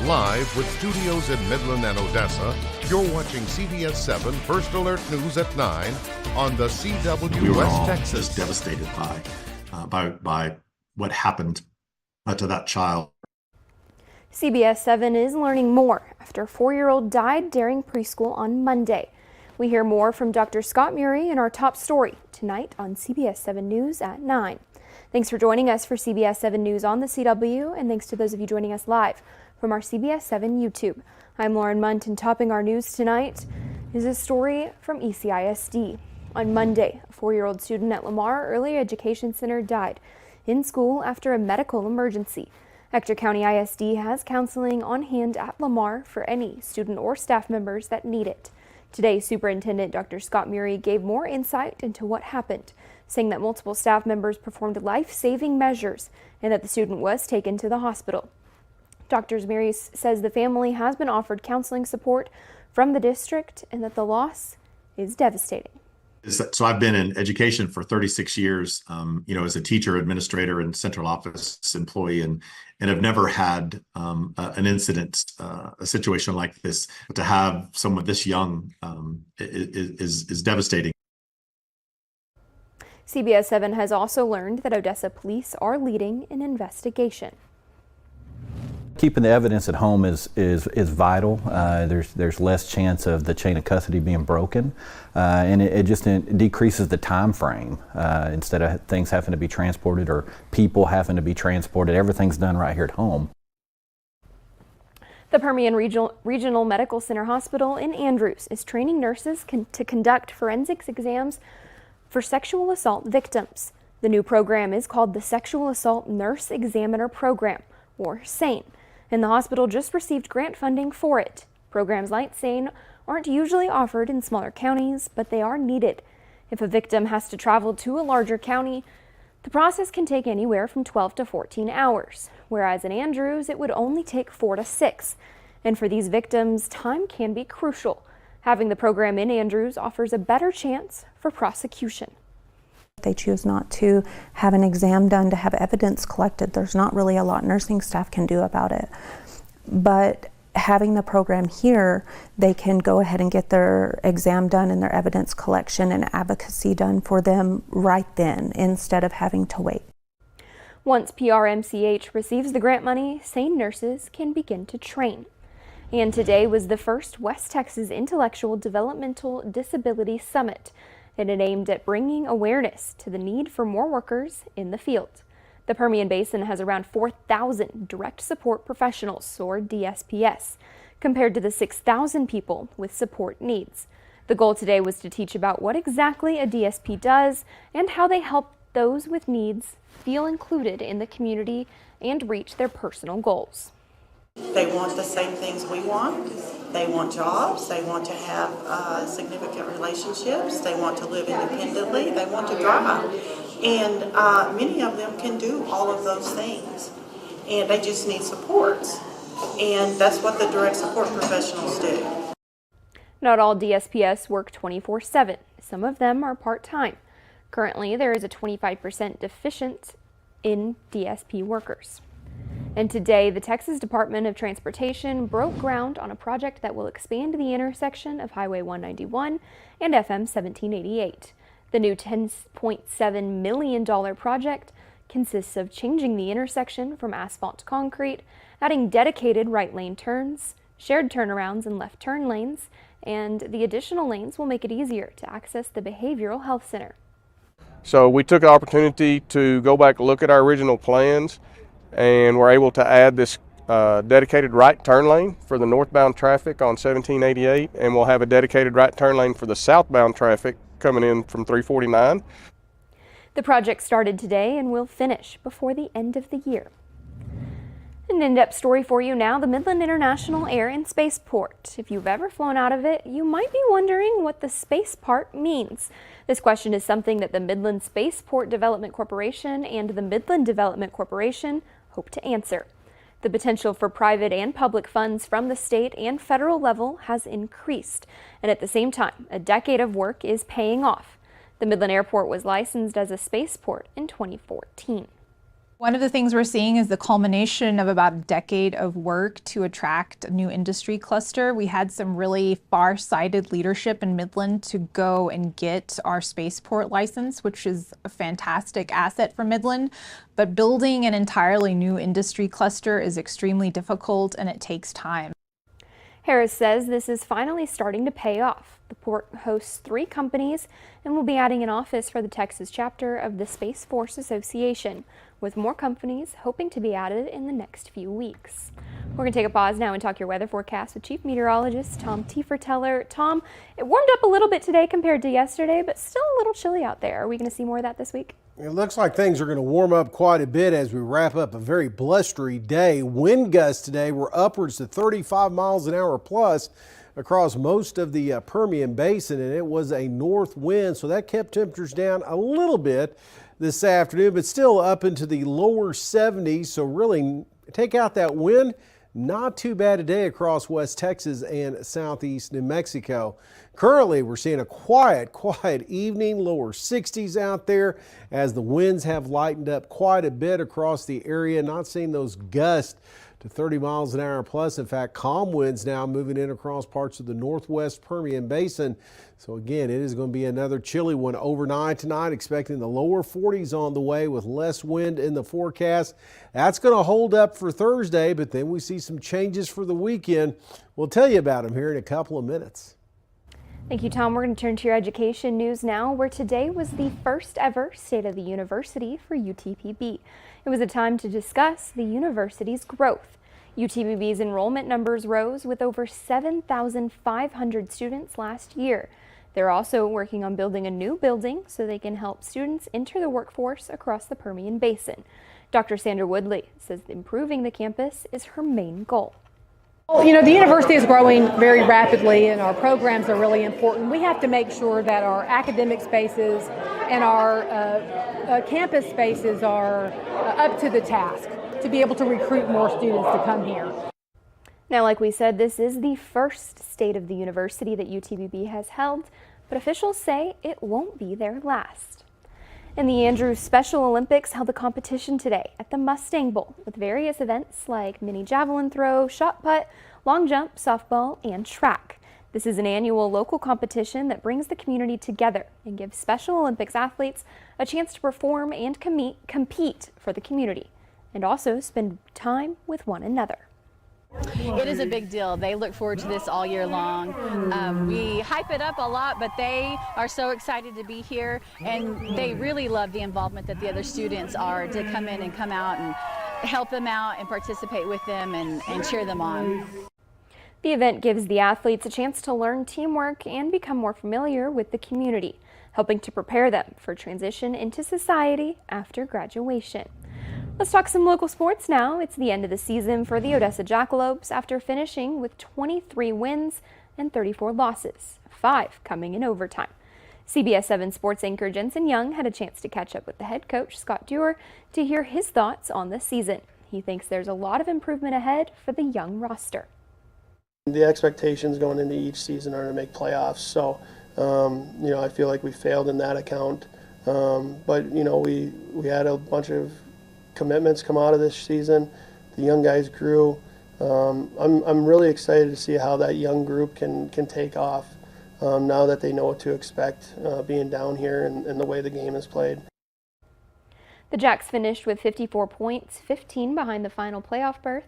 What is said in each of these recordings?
Live with studios in Midland and Odessa, you're watching CBS7 First Alert News at 9 on the CW we were West all Texas. just devastated by what happened to that child. CBS7 is learning more after a 4-year-old died during preschool on Monday. We hear more from Dr. Scott Murray in our top story tonight on CBS7 News at 9. Thanks for joining us for CBS7 News on the CW, and thanks to those of you joining us live from our CBS7 YouTube. I'm Lauren Munt, and topping our news tonight is a story from ECISD. On Monday, a 4-year-old student at Lamar Early Education Center died in school after a medical emergency. Ector County ISD has counseling on hand at Lamar for any student or staff members that need it. Today, Superintendent Dr. Scott Murray gave more insight into what happened, saying that multiple staff members performed life-saving measures and that the student was taken to the hospital. Dr. Murray says the family has been offered counseling support from the district and that the loss is devastating. So I've been in education for 36 years, as a teacher, administrator, and central office employee, and have never had an incident, a situation like this. But to have someone this young is devastating. CBS7 has also learned that Odessa police are leading an investigation. Keeping the evidence at home is vital. There's less chance of the chain of custody being broken, and it just decreases the time frame. Instead of things having to be transported or people having to be transported, everything's done right here at home. The Permian Regional Medical Center Hospital in Andrews is training nurses to conduct forensics exams for sexual assault victims. The new program is called the Sexual Assault Nurse Examiner Program, or SANE. And the hospital just received grant funding for it. Programs like SANE aren't usually offered in smaller counties, but they are needed. If a victim has to travel to a larger county, the process can take anywhere from 12 to 14 hours, whereas in Andrews, it would only take 4 to 6. And for these victims, time can be crucial. Having the program in Andrews offers a better chance for prosecution. If they choose not to have an exam done to have evidence collected, there's not really a lot nursing staff can do about it. But having the program here, they can go ahead and get their exam done and their evidence collection and advocacy done for them right then, instead of having to wait. Once PRMCH receives the grant money, SANE nurses can begin to train. And today was the first West Texas Intellectual Developmental Disability Summit, and it aimed at bringing awareness to the need for more workers in the field. The Permian Basin has around 4,000 direct support professionals, or DSPS, compared to the 6,000 people with support needs. The goal today was to teach about what exactly a DSP does and how they help those with needs feel included in the community and reach their personal goals. They want the same things we want. They want jobs. They want to have significant relationships. They want to live independently. They want to drive. And many of them can do all of those things. And they just need support. And that's what the direct support professionals do. Not all DSPS work 24/7. Some of them are part-time. Currently, there is a 25% deficient in DSP workers. And today, the Texas Department of Transportation broke ground on a project that will expand the intersection of Highway 191 and FM 1788. The new $10.7 million project consists of changing the intersection from asphalt to concrete, adding dedicated right lane turns, shared turnarounds and left turn lanes, and the additional lanes will make it easier to access the Behavioral Health Center. So we took the opportunity to go back and look at our original plans, and we're able to add this dedicated right turn lane for the northbound traffic on 1788, and we'll have a dedicated right turn lane for the southbound traffic coming in from 349. The project started today and will finish before the end of the year. An in-depth story for you now, the Midland International Air and Spaceport. If you've ever flown out of it, you might be wondering what the space part means. This question is something that the Midland Spaceport Development Corporation and the Midland Development Corporation hope to answer. The potential for private and public funds from the state and federal level has increased, and at the same time, a decade of work is paying off. The Midland Airport was licensed as a spaceport in 2014. One of the things we're seeing is the culmination of about a decade of work to attract a new industry cluster. We had some really far-sighted leadership in Midland to go and get our spaceport license, which is a fantastic asset for Midland. But building an entirely new industry cluster is extremely difficult and it takes time. Harris says this is finally starting to pay off. The port hosts 3 companies and will be adding an office for the Texas chapter of the Space Force Association, with more companies hoping to be added in the next few weeks. We're going to take a pause now and talk your weather forecast with Chief Meteorologist Tom Tieferteller. Tom, it warmed up a little bit today compared to yesterday, but still a little chilly out there. Are we going to see more of that this week? It looks like things are going to warm up quite a bit as we wrap up a very blustery day. Wind gusts today were upwards to 35 miles an hour plus across most of the Permian Basin, and it was a north wind, so that kept temperatures down a little bit this afternoon, but still up into the lower 70s. So really, take out that wind, not too bad today across West Texas and southeast New Mexico. Currently, we're seeing a quiet evening, lower 60s out there as the winds have lightened up quite a bit across the area. Not seeing those gusts to 30 miles an hour plus. In fact, calm winds now moving in across parts of the northwest Permian Basin. So again, it is going to be another chilly one overnight tonight, expecting the lower 40s on the way with less wind in the forecast. That's going to hold up for Thursday, but then we see some changes for the weekend. We'll tell you about them here in a couple of minutes. Thank you, Tom. We're going to turn to your education news now, where today was the first ever State of the University for UTPB. It was a time to discuss the university's growth. UTPB's enrollment numbers rose with over 7,500 students last year. They're also working on building a new building so they can help students enter the workforce across the Permian Basin. Dr. Sandra Woodley says improving the campus is her main goal. Well, you know, the university is growing very rapidly and our programs are really important. We have to make sure that our academic spaces and our campus spaces are up to the task to be able to recruit more students to come here. Now, like we said, this is the first State of the University that UTPB has held, but officials say it won't be their last. And the Andrews Special Olympics held a competition today at the Mustang Bowl with various events like mini javelin throw, shot put, long jump, softball, and track. This is an annual local competition that brings the community together and gives Special Olympics athletes a chance to perform and compete for the community and also spend time with one another. It is a big deal. They look forward to this all year long. We hype it up a lot, but they are so excited to be here, and they really love the involvement that the other students are to come in and come out and help them out and participate with them and cheer them on. The event gives the athletes a chance to learn teamwork and become more familiar with the community, helping to prepare them for transition into society after graduation. Let's talk some local sports now. It's the end of the season for the Odessa Jackalopes after finishing with 23 wins and 34 losses, 5 coming in overtime. CBS7 sports anchor Jensen Young had a chance to catch up with the head coach, Scott Dewar, to hear his thoughts on the season. He thinks there's a lot of improvement ahead for the young roster. The expectations going into each season are to make playoffs, so I feel like we failed in that account. But we had a bunch of commitments come out of this season. The young guys grew. I'm really excited to see how that young group can take off now that they know what to expect being down here and the way the game is played. The Jacks finished with 54 points, 15 behind the final playoff berth.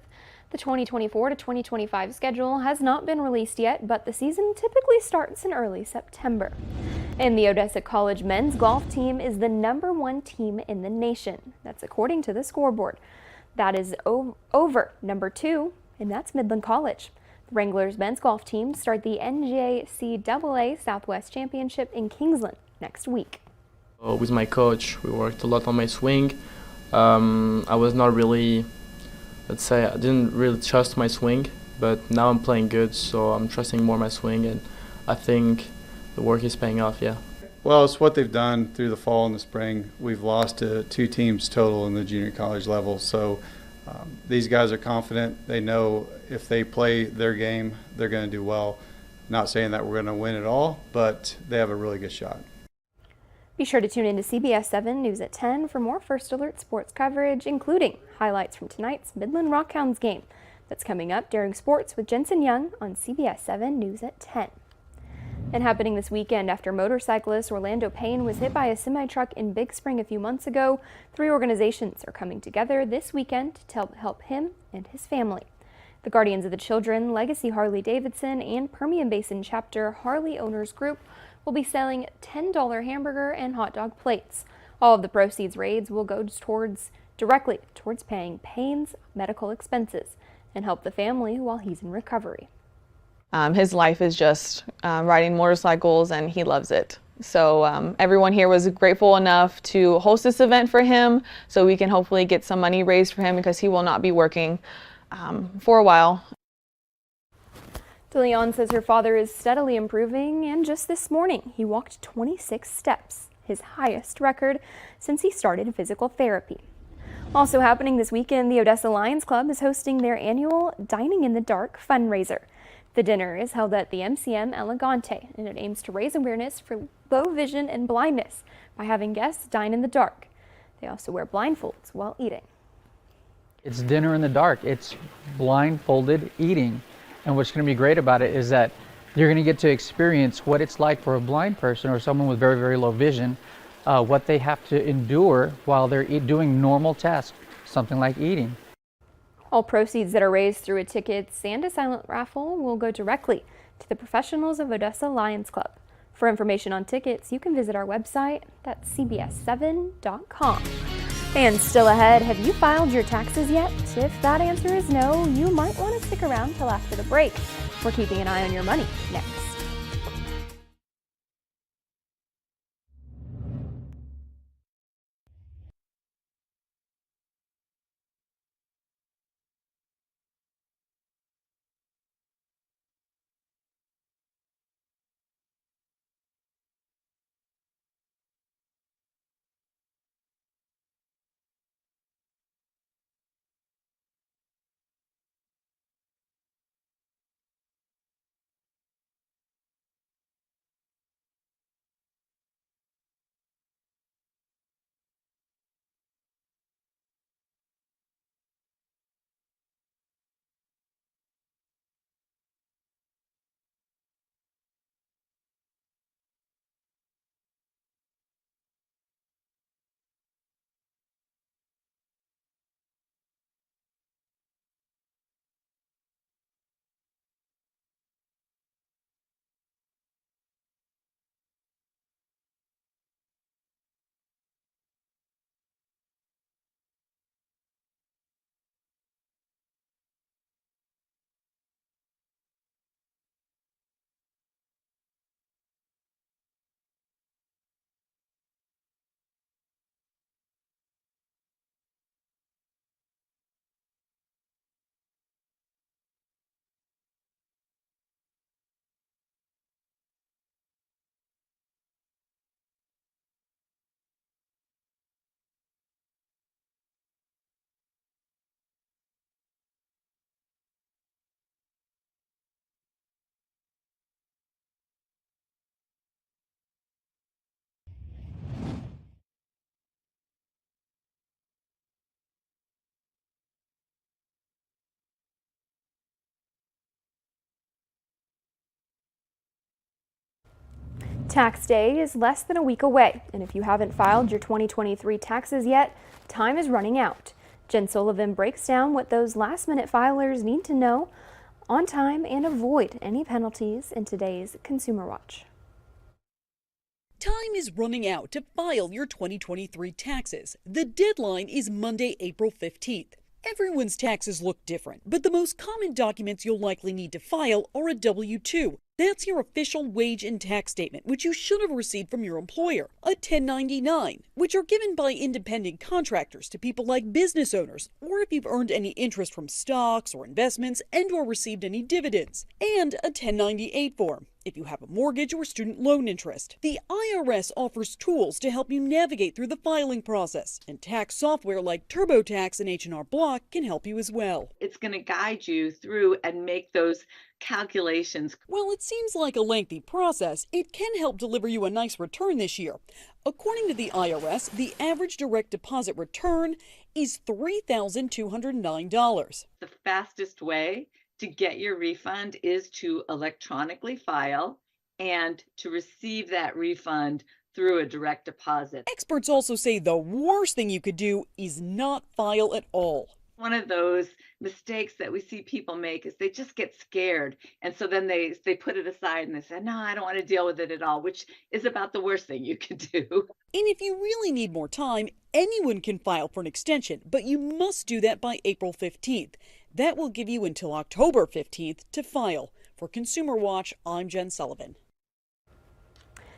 The 2024 to 2025 schedule has not been released yet, but the season typically starts in early September. And the Odessa College men's golf team is the #1 team in the nation. That's according to the scoreboard. That is over #2, and that's Midland College. The Wranglers men's golf team start the NJCAA Southwest Championship in Kingsland next week. With my coach, we worked a lot on my swing. I was not really, let's say, I didn't really trust my swing, but now I'm playing good, so I'm trusting more my swing, and I think the work is paying off, yeah. Well, it's what they've done through the fall and the spring. We've lost to 2 teams total in the junior college level, so these guys are confident. They know if they play their game, they're going to do well. Not saying that we're going to win it all, but they have a really good shot. Be sure to tune in to CBS7 News at 10 for more First Alert sports coverage, including highlights from tonight's Midland Rockhounds game. That's coming up during sports with Jensen Young on CBS7 News at 10. And happening this weekend after motorcyclist Orlando Payne was hit by a semi-truck in Big Spring a few months ago, 3 organizations are coming together this weekend to help him and his family. The Guardians of the Children, Legacy Harley-Davidson, and Permian Basin chapter Harley Owners Group will be selling $10 hamburger and hot dog plates. All of the proceeds raised will go directly towards paying Payne's medical expenses and help the family while he's in recovery. His life is just riding motorcycles, and he loves it. So everyone here was grateful enough to host this event for him so we can hopefully get some money raised for him because he will not be working for a while. DeLeon says her father is steadily improving, and just this morning he walked 26 steps, his highest record since he started physical therapy. Also happening this weekend, the Odessa Lions Club is hosting their annual Dining in the Dark fundraiser. The dinner is held at the MCM Elegante, and it aims to raise awareness for low vision and blindness by having guests dine in the dark. They also wear blindfolds while eating. It's dinner in the dark. It's blindfolded eating. And what's going to be great about it is that you're going to get to experience what it's like for a blind person or someone with very, very low vision, what they have to endure while they're doing normal tasks, something like eating. All proceeds that are raised through a tickets and a silent raffle will go directly to the professionals of Odessa Lions Club. For information on tickets, you can visit our website, that's cbs7.com. And still ahead, have you filed your taxes yet? If that answer is no, you might want to stick around till after the break. We're keeping an eye on your money next. Tax day is less than a week away, and if you haven't filed your 2023 taxes yet, time is running out. Jen Sullivan breaks down what those last-minute filers need to know on time and avoid any penalties in today's Consumer Watch. Time is running out to file your 2023 taxes. The deadline is Monday, April 15th. Everyone's taxes look different, but the most common documents you'll likely need to file are a W-2. That's your official wage and tax statement, which you should have received from your employer. A 1099, which are given by independent contractors to people like business owners, or if you've earned any interest from stocks or investments and or received any dividends. And a 1098 form, if you have a mortgage or student loan interest. The IRS offers tools to help you navigate through the filing process, and tax software like TurboTax and H&R Block can help you as well. It's going to guide you through and make those calculations. While it seems like a lengthy process, it can help deliver you a nice return this year. According to the IRS, the average direct deposit return is $3,209. The fastest way to get your refund is to electronically file and to receive that refund through a direct deposit. Experts also say the worst thing you could do is not file at all. One of those mistakes that we see people make is they just get scared, and so then they put it aside and they say, no, I don't want to deal with it at all, which is about the worst thing you could do. And if you really need more time, anyone can file for an extension, but you must do that by April 15th. That will give you until October 15th to file. For Consumer Watch, I'm Jen Sullivan.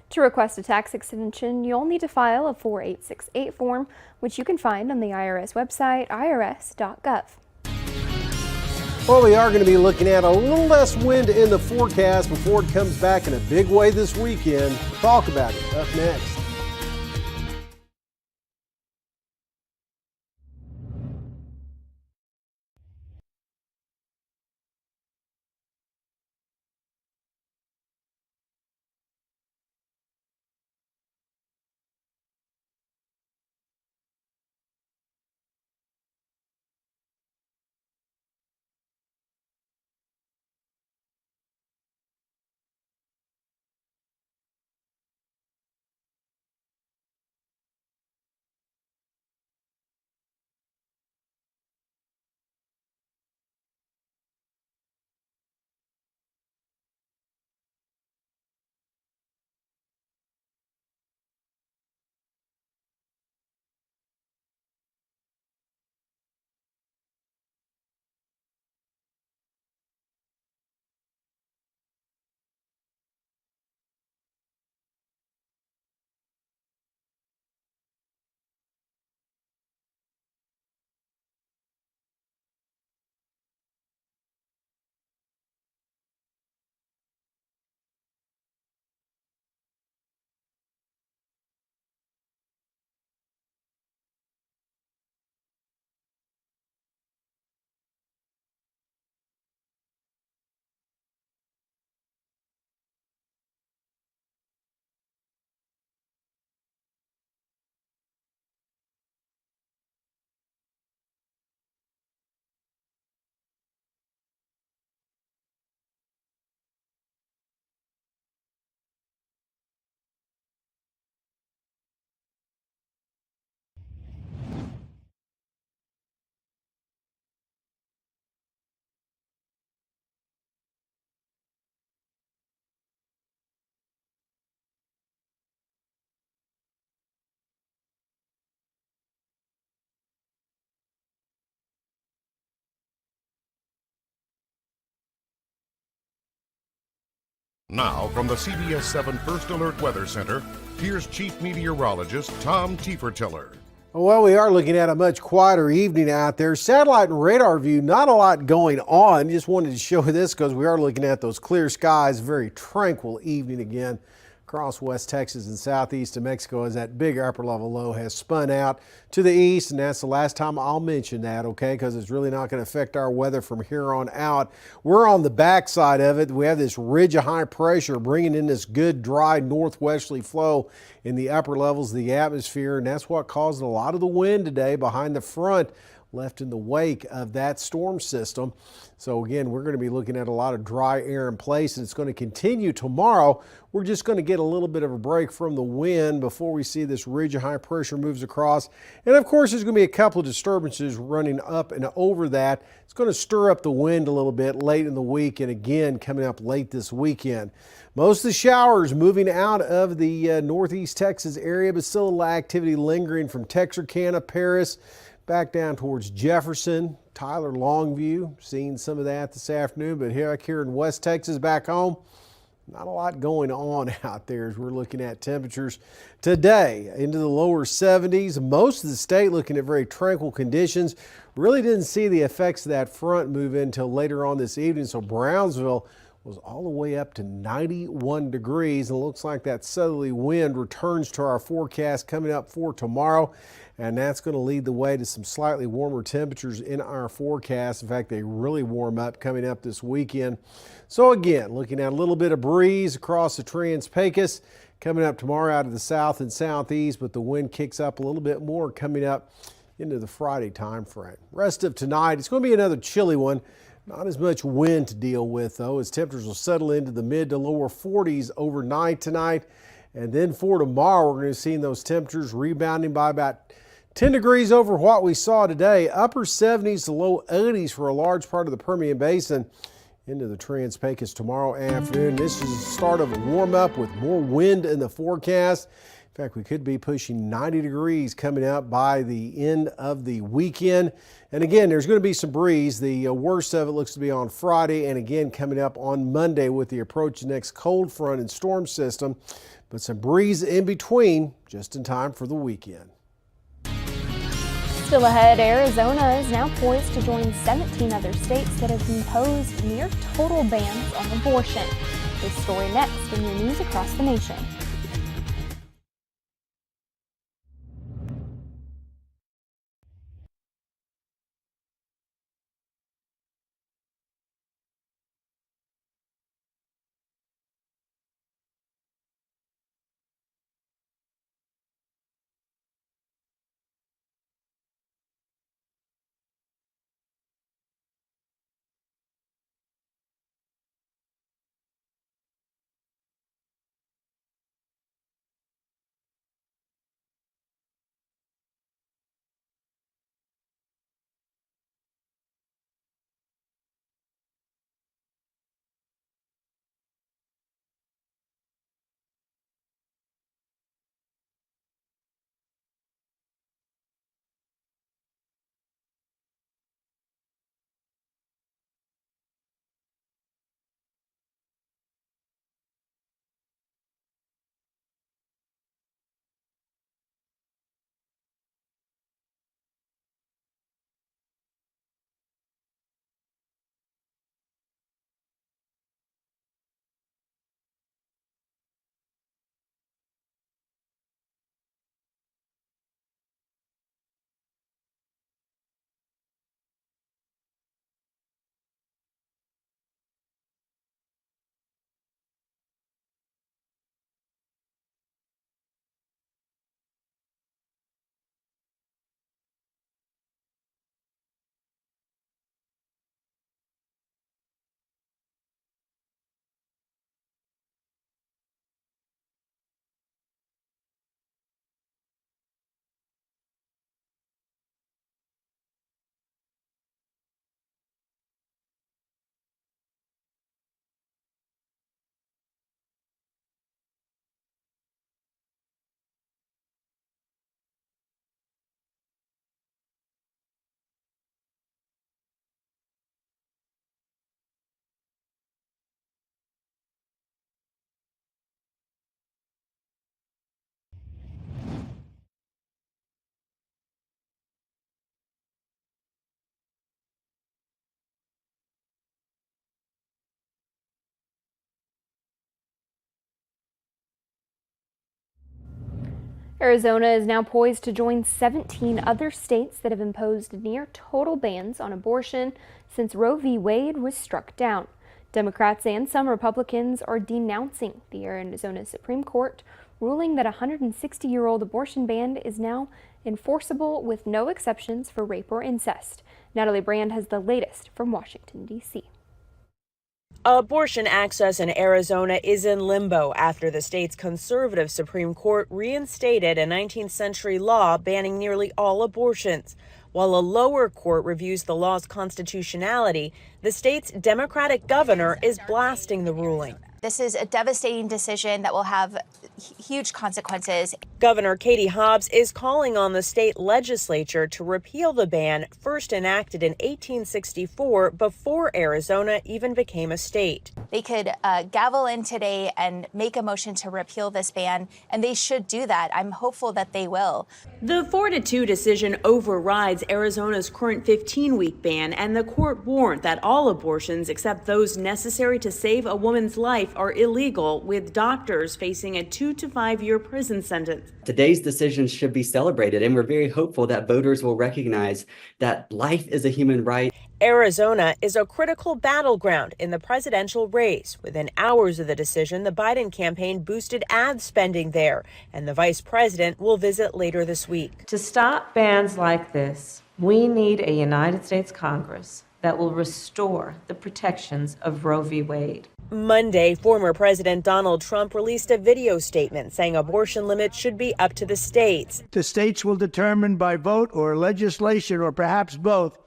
To request a tax extension, you'll need to file a 4868 form, which you can find on the IRS website, irs.gov. Well, we are going to be looking at a little less wind in the forecast before it comes back in a big way this weekend. We'll talk about it up next. Now, from the CBS7 First Alert Weather Center, here's Chief Meteorologist Tom Tiefertiller. Well, we are looking at a much quieter evening out there. Satellite and radar view, not a lot going on. Just wanted to show this because we are looking at those clear skies. Very tranquil evening again across West Texas and southeast of Mexico as that big upper level low has spun out to the east, and that's the last time I'll mention that, okay, because it's really not going to affect our weather from here on out. We're on the backside of it. We have this ridge of high pressure bringing in this good dry northwesterly flow in the upper levels of the atmosphere, and that's what caused a lot of the wind today behind the front left in the wake of that storm system. So again, we're going to be looking at a lot of dry air in place, and it's going to continue tomorrow. We're just going to get a little bit of a break from the wind before we see this ridge of high pressure moves across. And of course, there's going to be a couple of disturbances running up and over that. It's going to stir up the wind a little bit late in the week, and again, coming up late this weekend. Most of the showers moving out of the northeast Texas area, but still a little activity lingering from Texarkana, Paris, back down towards Jefferson, Tyler, Longview, seeing some of that this afternoon. But here in West Texas back home, not a lot going on out there as we're looking at temperatures today into the lower 70s. Most of the state looking at very tranquil conditions. Really didn't see the effects of that front move in until later on this evening. So Brownsville was all the way up to 91 degrees. And it looks like that southerly wind returns to our forecast coming up for tomorrow. And that's going to lead the way to some slightly warmer temperatures in our forecast. In fact, they really warm up coming up this weekend. So again, looking at a little bit of breeze across the Trans-Pecos coming up tomorrow out of the south and southeast, but the wind kicks up a little bit more coming up into the Friday time frame. Rest of tonight, it's going to be another chilly one. Not as much wind to deal with, though, as temperatures will settle into the mid to lower 40s overnight tonight. And then for tomorrow, we're going to see those temperatures rebounding by about 10 degrees over what we saw today. Upper 70s to low 80s for a large part of the Permian Basin into the Trans-Pecos tomorrow afternoon. This is the start of a warm up with more wind in the forecast. In fact, we could be pushing 90 degrees coming up by the end of the weekend. And again, there's going to be some breeze. The worst of it looks to be on Friday and again coming up on Monday with the approach of the next cold front and storm system. But some breeze in between just in time for the weekend. Still ahead, Arizona is now poised to join 17 other states that have imposed near total bans on abortion. This story next in your news across the nation. Arizona is now poised to join 17 other states that have imposed near total bans on abortion since Roe v. Wade was struck down. Democrats and some Republicans are denouncing the Arizona Supreme Court, ruling that a 160-year-old abortion ban is now enforceable with no exceptions for rape or incest. Natalie Brand has the latest from Washington, D.C. Abortion access in Arizona is in limbo after the state's conservative Supreme Court reinstated a 19th century law banning nearly all abortions. While a lower court reviews the law's constitutionality, the state's Democratic governor is blasting the ruling. This is a devastating decision that will have huge consequences. Governor Katie Hobbs is calling on the state legislature to repeal the ban first enacted in 1864 before Arizona even became a state. They could gavel in today and make a motion to repeal this ban, and they should do that. I'm hopeful that they will. The 4-2 decision overrides Arizona's current 15-week ban, and the court warned that all abortions except those necessary to save a woman's life are illegal, with doctors facing a 2 to 5 year prison sentence. Today's decision should be celebrated, and we're very hopeful that voters will recognize that life is a human right. Arizona is a critical battleground in the presidential race. Within hours of the decision, the Biden campaign boosted ad spending there, and the vice president will visit later this week. To stop bans like this, we need a United States Congress that will restore the protections of Roe v. Wade. Monday, former President Donald Trump released a video statement saying abortion limits should be up to the states. The states will determine by vote or legislation or perhaps both,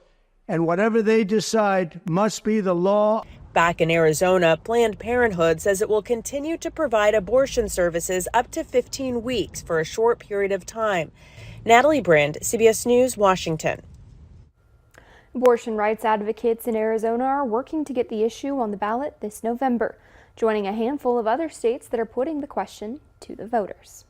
and whatever they decide must be the law. Back in Arizona, Planned Parenthood says it will continue to provide abortion services up to 15 weeks for a short period of time. Natalie Brind, CBS News, Washington. Abortion rights advocates in Arizona are working to get the issue on the ballot this November, joining a handful of other states that are putting the question to the voters.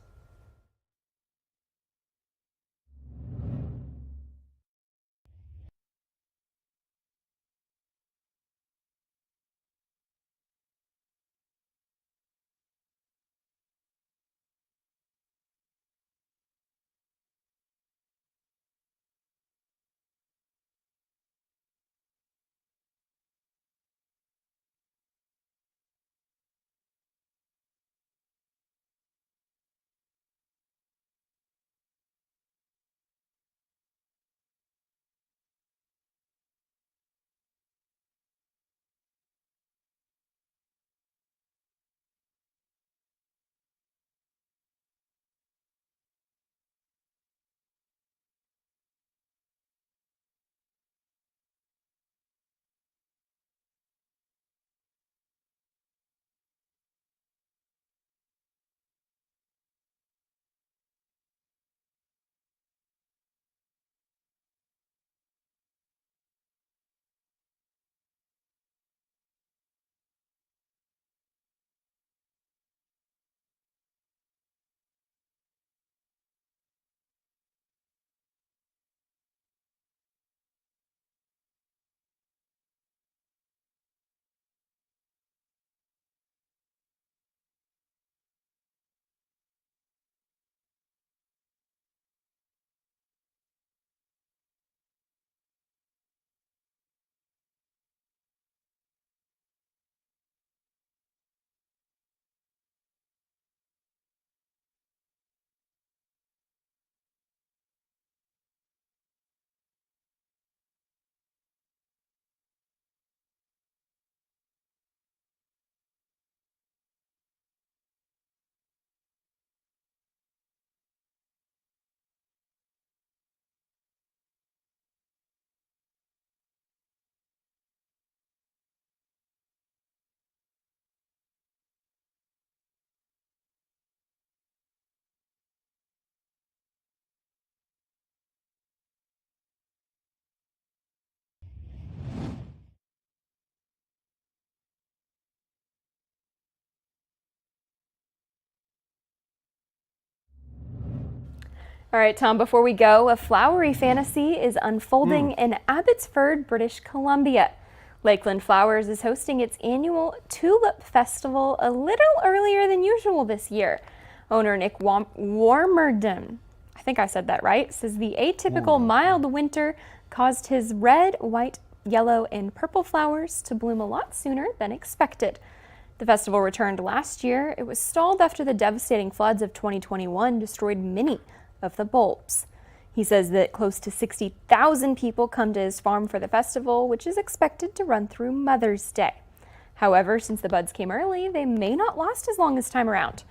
All right, Tom, before we go, a flowery fantasy is unfolding in Abbotsford, British Columbia. Lakeland Flowers is hosting its annual Tulip Festival a little earlier than usual this year. Owner Nick Warmerdon, I think I said that right, says the atypical mild winter caused his red, white, yellow, and purple flowers to bloom a lot sooner than expected. The festival returned last year. It was stalled after the devastating floods of 2021 destroyed many of the bulbs. He says that close to 60,000 people come to his farm for the festival, which is expected to run through Mother's Day. However, since the buds came early, they may not last as long this time around.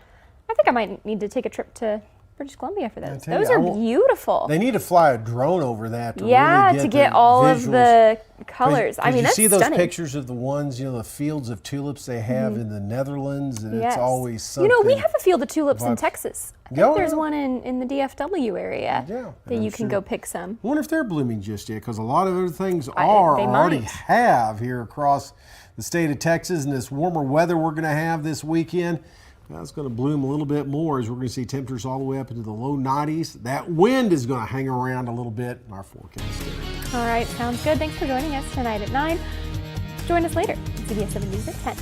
I think I might need to take a trip to British Columbia for those. tell Those you, are beautiful. They need to fly a drone over that to yeah, really to get all of the colors. I mean, you that's see those stunning. pictures of the ones, the fields of tulips they have in the Netherlands, and Yes. it's always something. We have a field of tulips in Texas. I think there's yeah. one in the DFW area that you can go pick some. I wonder if they're blooming just yet, because a lot of other things they already might. have here across the state of Texas, and this warmer weather we're going to have this weekend. That's going to bloom a little bit more as we're going to see temperatures all the way up into the low 90s. That wind is going to hang around a little bit in our forecast. All right, sounds good. Thanks for joining us tonight at 9. Join us later on CBS7 News at 10.